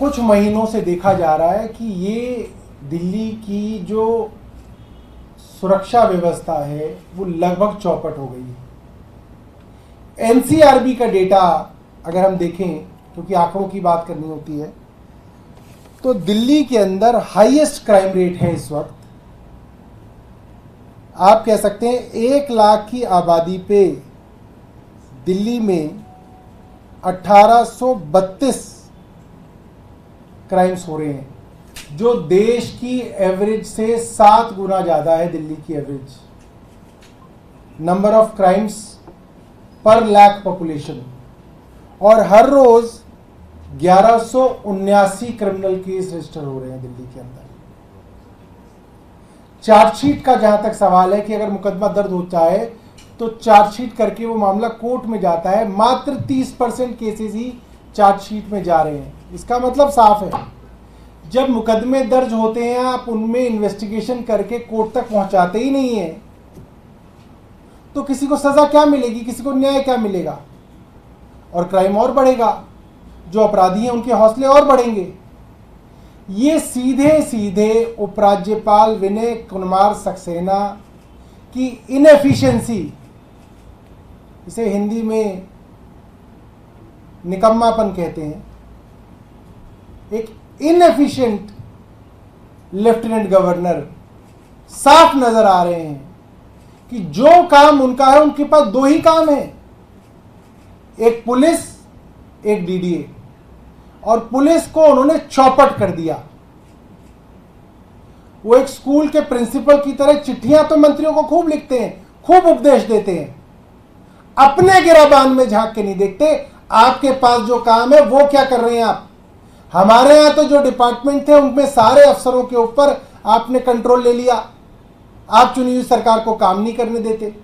कुछ महीनों से देखा जा रहा है कि ये दिल्ली की जो सुरक्षा व्यवस्था है वो लगभग चौपट हो गई है। एनसीआरबी का डेटा अगर हम देखें, क्योंकि आंकड़ों की बात करनी होती है, तो दिल्ली के अंदर हाईएस्ट क्राइम रेट है इस वक्त। आप कह सकते हैं 1 लाख की आबादी पे दिल्ली में 1832 क्राइम्स हो रहे हैं, जो देश की एवरेज से 7 गुना ज़्यादा है। दिल्ली की एवरेज नंबर ऑफ क्राइम्स पर लाख पॉपुलेशन, और हर रोज 1179 क्रिमिनल केस रजिस्टर हो रहे हैं दिल्ली के अंदर। चार्जशीट का जहां तक सवाल है कि अगर मुकदमा दर्ज होता है तो चार्जशीट करके वो मामला कोर्ट में जाता है, मात्र 30% केसेस ही चार्जशीट में जा रहे हैं। इसका मतलब साफ है, जब मुकदमे दर्ज होते हैं आप उनमें इन्वेस्टिगेशन करके कोर्ट तक पहुंचाते ही नहीं है, तो किसी को सजा क्या मिलेगी, किसी को न्याय क्या मिलेगा, और क्राइम और बढ़ेगा, जो अपराधी हैं उनके हौसले और बढ़ेंगे। ये सीधे सीधे उपराज्यपाल विनय कुमार सक्सेना की इनएफिशिएंसी, इसे हिंदी में निकम्मापन कहते हैं, एक इनएफिशिएंट लेफ्टिनेंट गवर्नर साफ नजर आ रहे हैं कि जो काम उनका है, उनके पास 2 ही काम है, एक पुलिस, एक डीडीए, और पुलिस को उन्होंने चौपट कर दिया। वो एक स्कूल के प्रिंसिपल की तरह चिट्ठियां तो मंत्रियों को खूब लिखते हैं, खूब उपदेश देते हैं, अपने गिराबान में झांक के नहीं देखते आपके पास जो काम है वो क्या कर रहे हैं आप। हमारे यहां तो जो डिपार्टमेंट थे उनमें सारे अफसरों के ऊपर आपने कंट्रोल ले लिया, आप चुनी हुई सरकार को काम नहीं करने देते।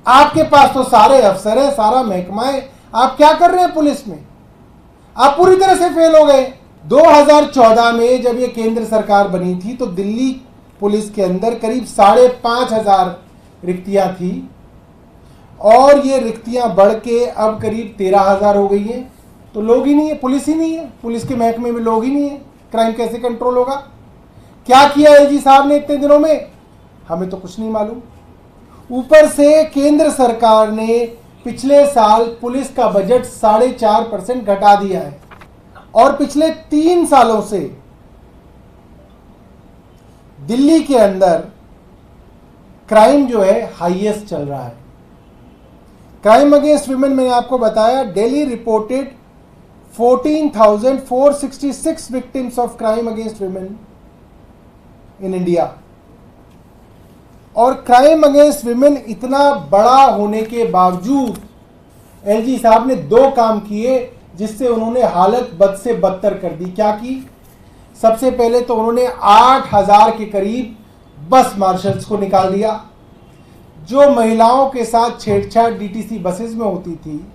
आपके पास तो सारे अफसर हैं, सारा महकमा है, आप क्या कर रहे हैं पुलिस में? आप पूरी तरह से फेल हो गए। 2014 में जब ये केंद्र सरकार बनी थी तो दिल्ली पुलिस के अंदर करीब 5,500 रिक्तियां थी, और ये रिक्तियां बढ़ के अब करीब 13,000 हो गई हैं। तो लोग ही नहीं है, पुलिस ही नहीं है, पुलिस के महकमे में लोग ही नहीं है, क्राइम कैसे कंट्रोल होगा? क्या किया एलजी साहब ने इतने दिनों में, हमें तो कुछ नहीं मालूम। ऊपर से केंद्र सरकार ने पिछले साल पुलिस का बजट 4.5% घटा दिया है, और पिछले 3 सालों से दिल्ली के अंदर क्राइम जो है हाईएस्ट चल रहा है। क्राइम अगेंस्ट विमेन, मैंने आपको बताया, Delhi reported 14,466 victims of crime against women in India. और क्राइम अगेंस्ट विमेन इतना बड़ा होने के बावजूद एलजी साहब ने 2 काम किए जिससे उन्होंने हालत बद से बदतर कर दी। क्या की? सबसे पहले तो उन्होंने 8,000 के करीब बस मार्शल्स को निकाल दिया। जो महिलाओं के साथ छेड़छाड़ डीटीसी बसेस में होती थी,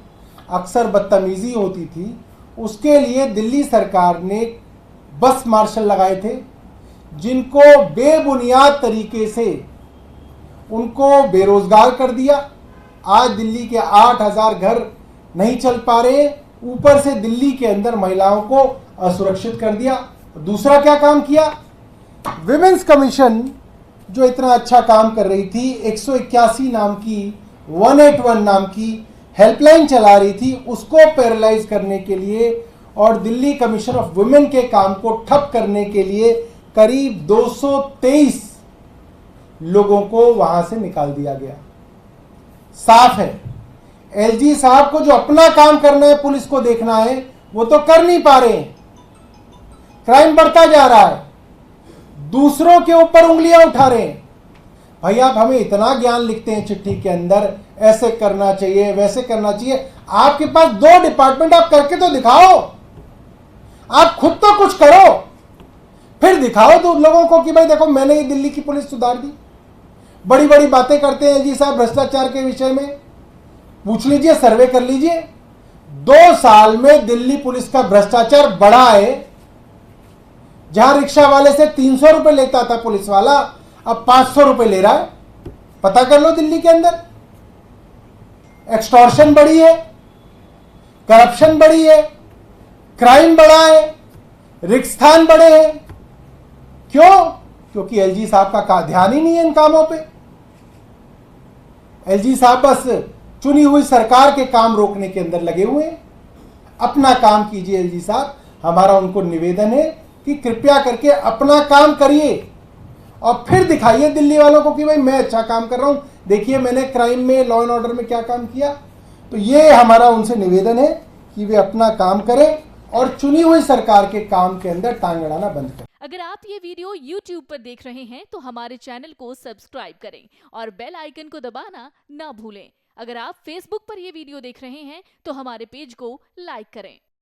अक्सर बदतमीजी होती थी, उसके लिए दिल्ली सरकार ने बस मार्शल लगाए थे, जिनको बेबुनियाद तरीके से उनको बेरोजगार कर दिया। आज दिल्ली के 8,000 घर नहीं चल पा रहे, ऊपर से दिल्ली के अंदर महिलाओं को असुरक्षित कर दिया। दूसरा क्या काम किया? विमेंस कमीशन जो इतना अच्छा काम कर रही थी, 181 नाम की, 181 नाम की हेल्पलाइन चला रही थी, उसको पैरालाइज करने के लिए और दिल्ली कमीशन ऑफ वुमेन के काम को ठप करने के लिए करीब 223 लोगों को वहां से निकाल दिया गया। साफ है, एलजी साहब को जो अपना काम करना है, पुलिस को देखना है, वो तो कर नहीं पा रहे हैं। क्राइम बढ़ता जा रहा है, दूसरों के ऊपर उंगलियां उठा रहे हैं। भाई आप हमें इतना ज्ञान लिखते हैं चिट्ठी के अंदर, ऐसे करना चाहिए, वैसे करना चाहिए, आपके पास 2 डिपार्टमेंट, आप करके तो दिखाओ। आप खुद तो कुछ करो, फिर दिखाओ तो लोगों को कि भाई देखो मैंने ये दिल्ली की पुलिस सुधार दी। बड़ी बड़ी बातें करते हैं जी साहब भ्रष्टाचार के विषय में, पूछ लीजिए, सर्वे कर लीजिए। 2 साल में दिल्ली पुलिस का भ्रष्टाचार बढ़ा है। जहां रिक्शा वाले से 300 रुपए लेता था पुलिस वाला, अब 500 रुपए ले रहा है। पता कर लो दिल्ली के अंदर। एक्सटॉर्शन बढ़ी है, करप्शन बढ़ी है, क्राइम बढ़ा है, रिक्स्थान बढ़े हैं। क्यों? क्योंकि एलजी साहब का ध्यान ही नहीं है इन कामों पे। एलजी साहब बस चुनी हुई सरकार के काम रोकने के अंदर लगे हुए हैं। अपना काम कीजिए एलजी साहब, हमारा उनको निवेदन है कि कृपया करके अपना काम करिए और फिर दिखाइए दिल्ली वालों को कि भाई मैं अच्छा काम कर रहा हूं, देखिए मैंने क्राइम में, लॉ एंड ऑर्डर में क्या काम किया। तो ये हमारा उनसे निवेदन है कि वे अपना काम करें और चुनी हुई सरकार के काम के अंदर टांग अड़ाना बंद करें। अगर आप ये वीडियो YouTube पर देख रहे हैं तो हमारे चैनल को सब्सक्राइब करें और बेल आइकन को दबाना ना भूलें। अगर आप Facebook पर ये वीडियो देख रहे हैं तो हमारे पेज को लाइक करें।